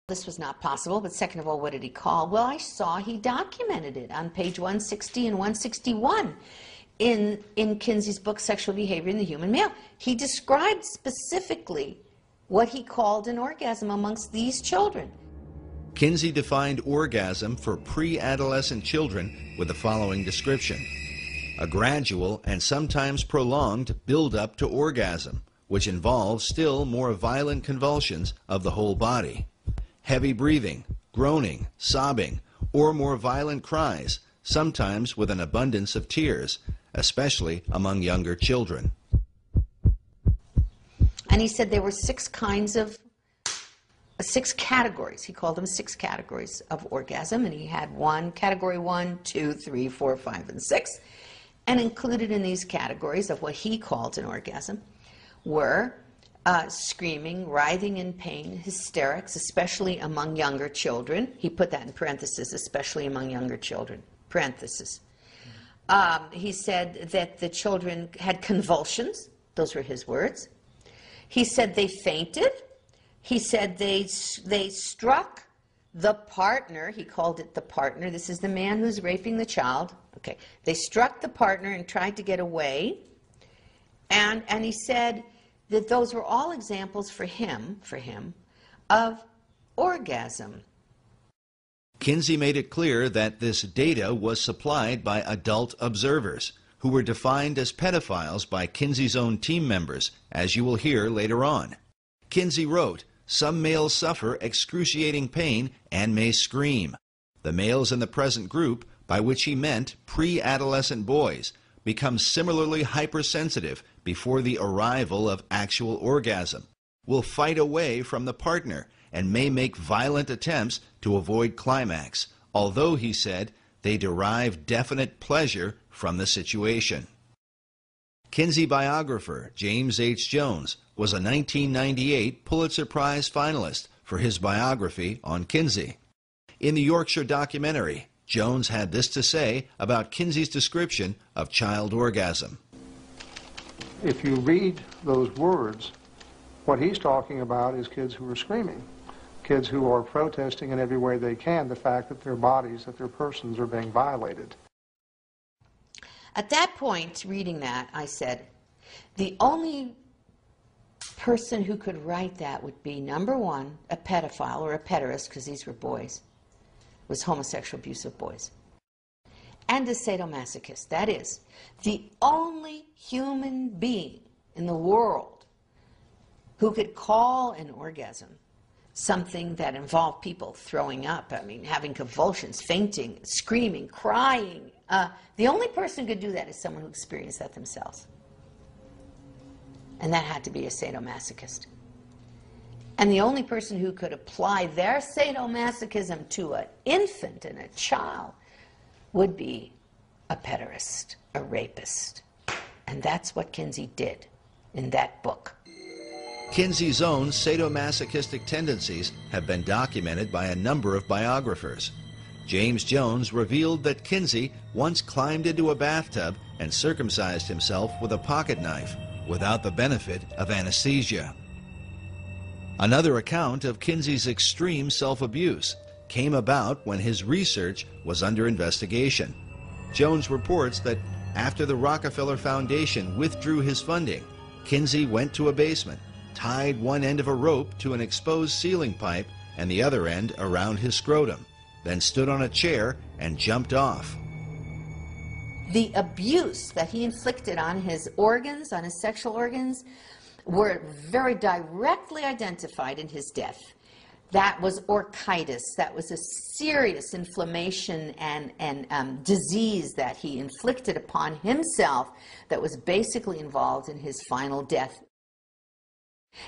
this was not possible, but second of all, what did he call? Well, I saw he documented it on page 160 and 161 in Kinsey's book, Sexual Behavior in the Human Male. He described specifically what he called an orgasm amongst these children. Kinsey defined orgasm for pre-adolescent children with the following description: a gradual and sometimes prolonged build-up to orgasm, which involves still more violent convulsions of the whole body. Heavy breathing, groaning, sobbing, or more violent cries, sometimes with an abundance of tears, especially among younger children. And he said there were six categories. He called them 6 categories of orgasm, and he had category 1, 2, 3, 4, 5, and 6. And included in these categories of what he called an orgasm were screaming, writhing in pain, hysterics, especially among younger children. He put that in parentheses, especially among younger children, parentheses. He said that the children had convulsions. Those were his words. He said they fainted. He said they struck the partner. He called it the partner. This is the man who's raping the child. Okay. They struck the partner and tried to get away. And he said that those were all examples for him, of orgasm. Kinsey made it clear that this data was supplied by adult observers, who were defined as pedophiles by Kinsey's own team members, as you will hear later on. Kinsey wrote, "Some males suffer excruciating pain and may scream. The males in the present group, by which he meant pre-adolescent boys, become similarly hypersensitive before the arrival of actual orgasm, will fight away from the partner, and may make violent attempts to avoid climax, although, he said, they derive definite pleasure from the situation." Kinsey biographer James H. Jones was a 1998 Pulitzer Prize finalist for his biography on Kinsey. In the Yorkshire documentary, Jones had this to say about Kinsey's description of child orgasm. If you read those words, what he's talking about is kids who are screaming, kids who are protesting in every way they can the fact that their bodies, that their persons are being violated. At that point, reading that, I said, the only person who could write that would be, number one, a pedophile or a pederast, because these were boys, was homosexual abuse of boys, and a sadomasochist. That is, the only human being in the world who could call an orgasm something that involved people throwing up, having convulsions, fainting, screaming, crying. The only person who could do that is someone who experienced that themselves. And that had to be a sadomasochist. And the only person who could apply their sadomasochism to an infant and a child would be a pederast, a rapist. And that's what Kinsey did in that book. Kinsey's own sadomasochistic tendencies have been documented by a number of biographers. James Jones revealed that Kinsey once climbed into a bathtub and circumcised himself with a pocket knife without the benefit of anesthesia. Another account of Kinsey's extreme self-abuse came about when his research was under investigation. Jones reports that after the Rockefeller Foundation withdrew his funding, Kinsey went to a basement, tied one end of a rope to an exposed ceiling pipe and the other end around his scrotum, then stood on a chair and jumped off. The abuse that he inflicted on his organs, on his sexual organs, were very directly identified in his death. That was orchitis. That was a serious inflammation and disease that he inflicted upon himself that was basically involved in his final death.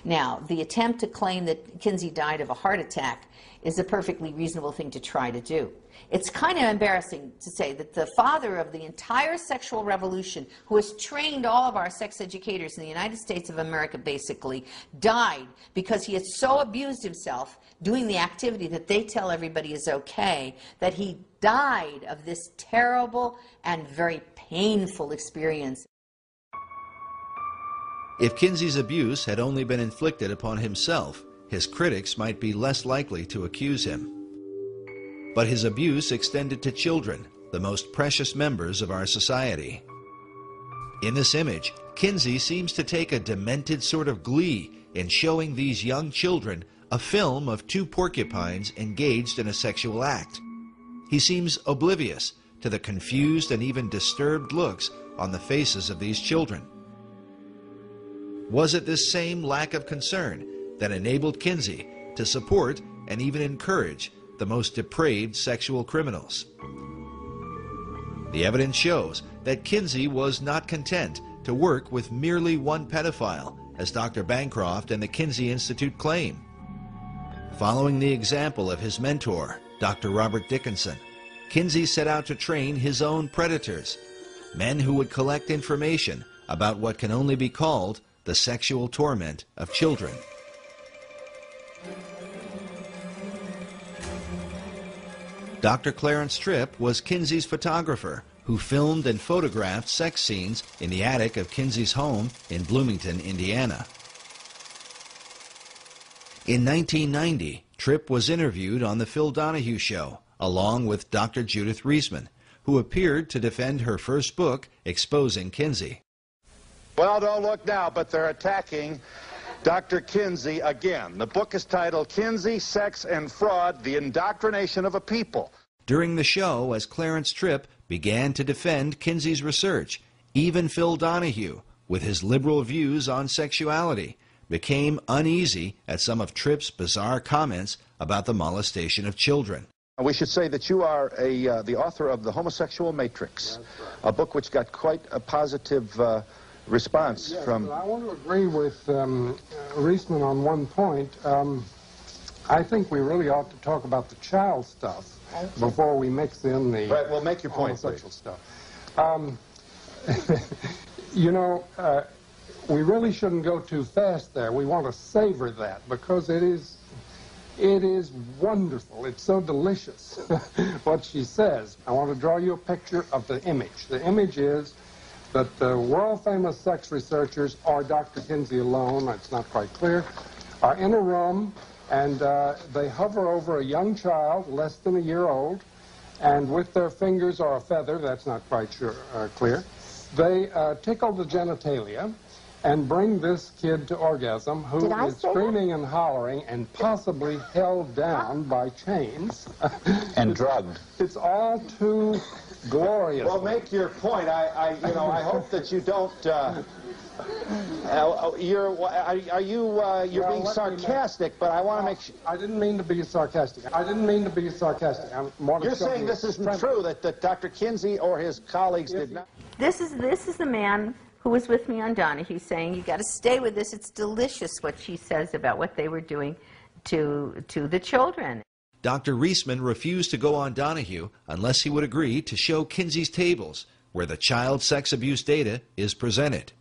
Now, the attempt to claim that Kinsey died of a heart attack is a perfectly reasonable thing to try to do. It's kind of embarrassing to say that the father of the entire sexual revolution, who has trained all of our sex educators in the United States of America basically, died because he had so abused himself doing the activity that they tell everybody is okay, that he died of this terrible and very painful experience. If Kinsey's abuse had only been inflicted upon himself, his critics might be less likely to accuse him. But his abuse extended to children, the most precious members of our society. In this image, Kinsey seems to take a demented sort of glee in showing these young children a film of two porcupines engaged in a sexual act. He seems oblivious to the confused and even disturbed looks on the faces of these children. Was it this same lack of concern that enabled Kinsey to support and even encourage the most depraved sexual criminals? The evidence shows that Kinsey was not content to work with merely one pedophile, as Dr. Bancroft and the Kinsey Institute claim. Following the example of his mentor, Dr. Robert Dickinson, Kinsey set out to train his own predators, men who would collect information about what can only be called the sexual torment of children. Dr. Clarence Tripp was Kinsey's photographer who filmed and photographed sex scenes in the attic of Kinsey's home in Bloomington, Indiana. In 1990, Tripp was interviewed on The Phil Donahue Show, along with Dr. Judith Reisman, who appeared to defend her first book exposing Kinsey. Well, don't look now, but they're attacking Dr. Kinsey again. The book is titled Kinsey, Sex and Fraud, The Indoctrination of a People. During the show, as Clarence Tripp began to defend Kinsey's research, even Phil Donahue, with his liberal views on sexuality, became uneasy at some of Tripp's bizarre comments about the molestation of children. We should say that you are the author of The Homosexual Matrix, a book which got quite a positive response from... I want to agree with Reisman on one point. I think we really ought to talk about the child stuff before we mix in the Right, well, make your point, homosexual stuff. You know, we really shouldn't go too fast there. We want to savor that because it is wonderful. It's so delicious what she says. I want to draw you a picture of the image. The image is that the world-famous sex researchers, or Dr. Kinsey alone, it's not quite clear, are in a room, and they hover over a young child, less than a year old, and with their fingers or a feather, that's not quite clear, they tickle the genitalia and bring this kid to orgasm, who is screaming and hollering and possibly held down by chains. And drugged. It's all too glorious. Well, make your point. I hope that you don't. You're being sarcastic, but I want to make sure. I didn't mean to be sarcastic. I didn't mean to be sarcastic. You're saying this isn't true, that Dr. Kinsey or his colleagues did not. This is the man who was with me on Donahue saying, you got to stay with this. It's delicious what she says about what they were doing to the children. Dr. Reisman refused to go on Donahue unless he would agree to show Kinsey's tables, where the child sex abuse data is presented.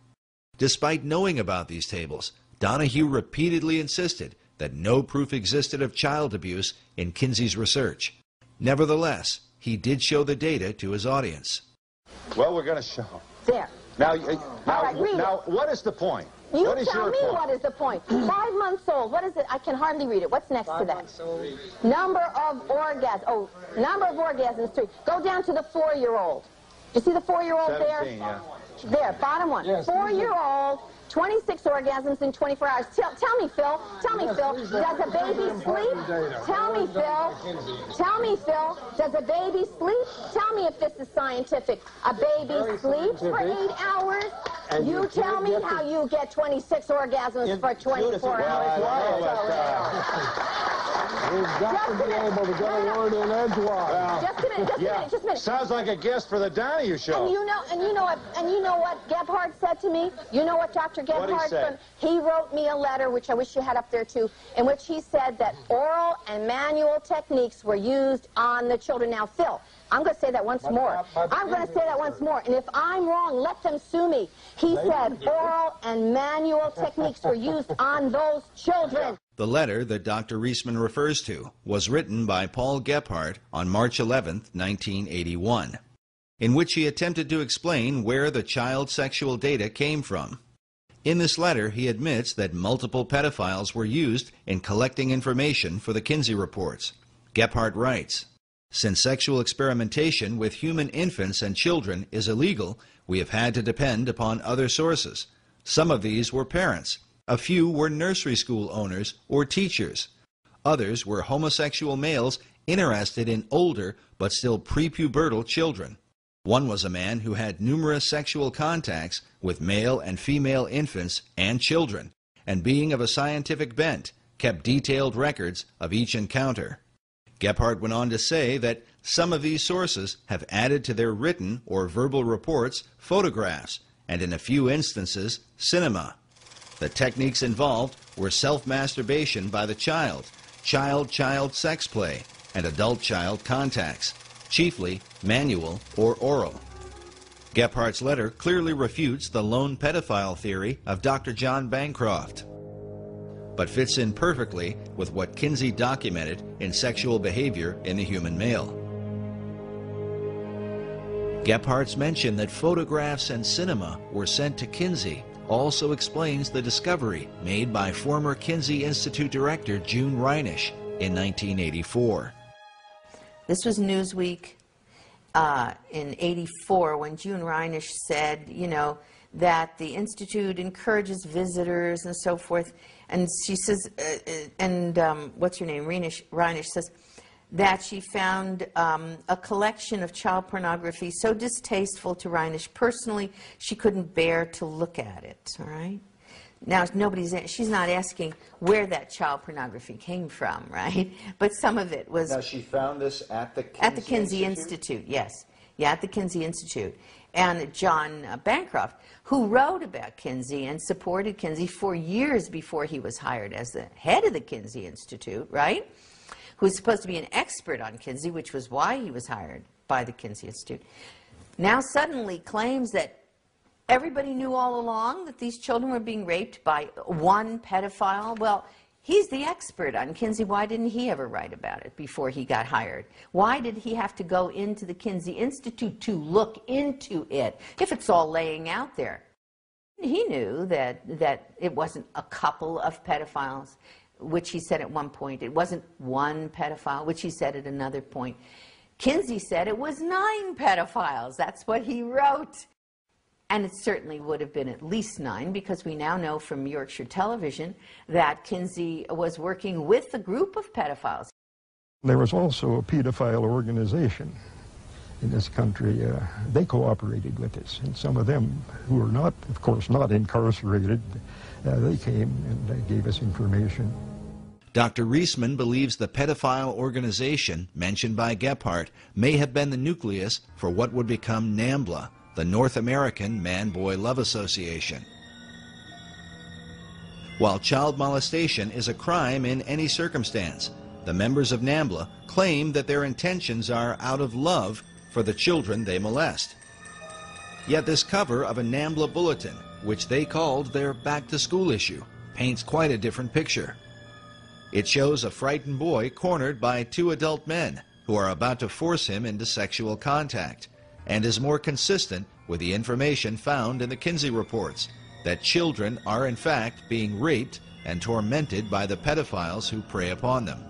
Despite knowing about these tables, Donahue repeatedly insisted that no proof existed of child abuse in Kinsey's research. Nevertheless, he did show the data to his audience. Well, we're going to show. There. Now, Now, what is the point? You what is tell your me point? what is the point. 5 months old. What is it? I can hardly read it. What's next to that? Number of orgasms. Oh, number of orgasms, 3. Go down to the 4-year-old. You see the 4-year-old there? 17, yeah. There, bottom one. Yes. 4-year-old, 26 orgasms in 24 hours. Tell me, Phil. Tell me, Phil. Does a baby sleep? Tell me, Phil. Tell me, Phil. Does a baby sleep? Tell me if this is scientific. A baby sleeps for 8 hours? You tell me how you get 26 orgasms for 24 hours. We've got to be able to get a word in edgewise. Just a minute. Sounds like a guest for the Donahue Show. And you know what Gebhardt said to me? You know what Dr. Gebhardt said? He wrote me a letter, which I wish you had up there too, in which he said that oral and manual techniques were used on the children. Now, Phil, I'm going to say that once more. I'm going to say that once more. And if I'm wrong, let them sue me. He said oral and manual techniques were used on those children. The letter that Dr. Reisman refers to was written by Paul Gebhardt on March 11, 1981, in which he attempted to explain where the child sexual data came from. In this letter, he admits that multiple pedophiles were used in collecting information for the Kinsey reports. Gebhardt writes, "Since sexual experimentation with human infants and children is illegal, we have had to depend upon other sources. Some of these were parents. A few were nursery school owners or teachers. Others were homosexual males interested in older but still prepubertal children. One was a man who had numerous sexual contacts with male and female infants and children, and being of a scientific bent, kept detailed records of each encounter." Gebhardt went on to say that some of these sources have added to their written or verbal reports photographs, and in a few instances, cinema. The techniques involved were self-masturbation by the child, child-child sex play, and adult-child contacts, chiefly manual or oral. Gephardt's letter clearly refutes the lone pedophile theory of Dr. John Bancroft, but fits in perfectly with what Kinsey documented in sexual behavior in the human male. Gephardt's mention that photographs and cinema were sent to Kinsey also explains the discovery made by former Kinsey Institute director June Reinisch in 1984. This was Newsweek in '84 when June Reinisch said, that the Institute encourages visitors and so forth. And she says, what's her name? Reinisch says that she found a collection of child pornography so distasteful to Reinisch personally, she couldn't bear to look at it, all right? Now, she's not asking where that child pornography came from, right? But some of it was... Now, she found this at the Kinsey Institute, yes. Yeah, at the Kinsey Institute. And John Bancroft, who wrote about Kinsey and supported Kinsey for years before he was hired as the head of the Kinsey Institute, right? Who was supposed to be an expert on Kinsey, which was why he was hired by the Kinsey Institute, now suddenly claims that everybody knew all along that these children were being raped by one pedophile. Well, he's the expert on Kinsey. Why didn't he ever write about it before he got hired? Why did he have to go into the Kinsey Institute to look into it if it's all laying out there? He knew that it wasn't a couple of pedophiles, which he said at one point. It wasn't one pedophile, which he said at another point. Kinsey said it was 9 pedophiles. That's what he wrote. And it certainly would have been at least 9, because we now know from Yorkshire Television that Kinsey was working with a group of pedophiles. There was also a pedophile organization in this country. They cooperated with us, and some of them who were not, of course, not incarcerated, they came and gave us information. Dr. Reisman believes the pedophile organization mentioned by Gebhardt may have been the nucleus for what would become NAMBLA, the North American Man-Boy Love Association. While child molestation is a crime in any circumstance, the members of NAMBLA claim that their intentions are out of love for the children they molest. Yet this cover of a NAMBLA bulletin, which they called their back-to-school issue, paints quite a different picture. It shows a frightened boy cornered by 2 adult men who are about to force him into sexual contact, and is more consistent with the information found in the Kinsey reports, that children are in fact being raped and tormented by the pedophiles who prey upon them.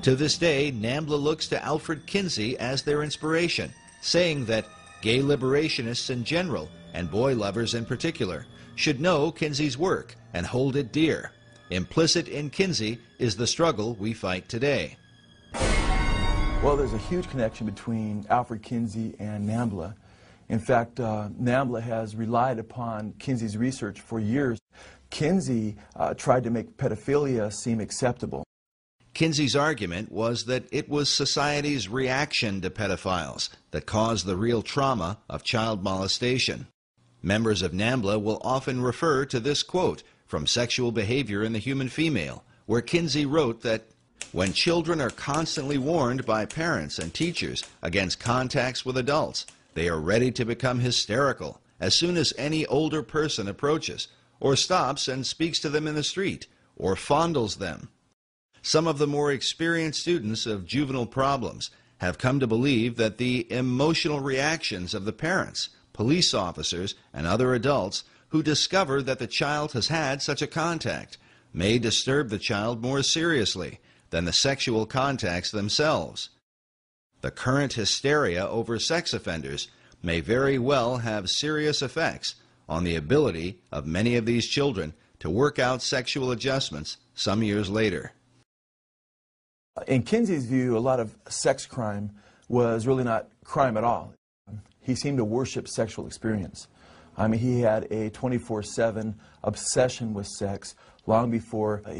To this day, NAMBLA looks to Alfred Kinsey as their inspiration, saying that gay liberationists in general, and boy lovers in particular, should know Kinsey's work and hold it dear. Implicit in Kinsey is the struggle we fight today. Well, there's a huge connection between Alfred Kinsey and NAMBLA. In fact, NAMBLA has relied upon Kinsey's research for years. Kinsey tried to make pedophilia seem acceptable. Kinsey's argument was that it was society's reaction to pedophiles that caused the real trauma of child molestation. Members of NAMBLA will often refer to this quote from Sexual Behavior in the Human Female, where Kinsey wrote that when children are constantly warned by parents and teachers against contacts with adults, they are ready to become hysterical as soon as any older person approaches, or stops and speaks to them in the street, or fondles them. Some of the more experienced students of juvenile problems have come to believe that the emotional reactions of the parents police officers, and other adults who discover that the child has had such a contact may disturb the child more seriously than the sexual contacts themselves. The current hysteria over sex offenders may very well have serious effects on the ability of many of these children to work out sexual adjustments some years later. In Kinsey's view, a lot of sex crime was really not crime at all. He seemed to worship sexual experience. I mean, he had a 24/7 obsession with sex long before